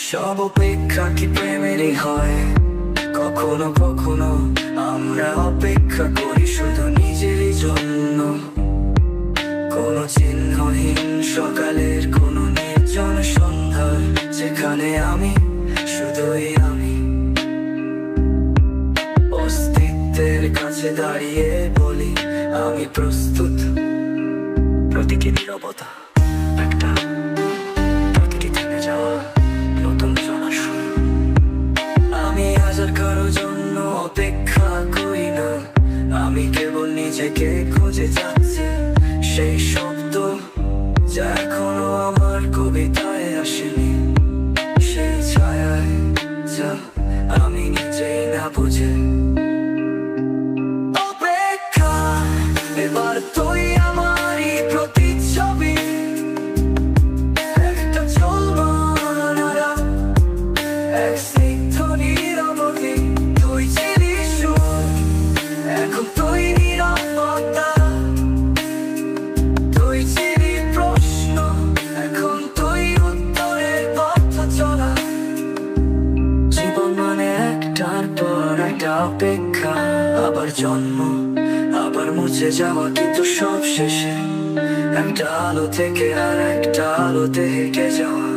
সব অপেক্ষা কি প্রেমেরই হয়? কখনো কখনো আমরা অপেক্ষা করি শুধু নিজেরই জন্য। কোনো চিহ্নহীন সকালের, কোনো নির্জন সন্ধ্যার, যেখানে আমি শুধুই আমি। অস্তিত্বের কাছে দাঁড়িয়ে বলি আমি প্রস্তুত। প্রতিটি নীরবতা একটা, প্রতিটি থেমে যাওয়া নতুন জানা শুরু। আমি হাজার কারো জন্য অপেক্ষা করি না, আমি কেবল নিজেকে খুঁজে যাচ্ছি। সেই শব্দ যা এখনো আমার কবিতায় আসেনি, সেই ছায়ায় যা আমি নিজেই না বুঝে। অপেক্ষা এবার তুই আমারই প্রতিচ্ছবি, একটা চলমান আরাম, এক স্নিগ্ধ নীরবতা। তুই ছিলি সুর, এখন তুই নীরবতা। তুই ছিলি প্রশ্ন, এখন তুই উত্তরের পথ চলা। জীবন মানে একটার পর একটা অপেক্ষা, আবার জন্ম, আবার মুছে যাওয়া, কিন্তু সব শেষে একটা আলো থেকে আর একটা আলোতে হেঁটে যাওয়া।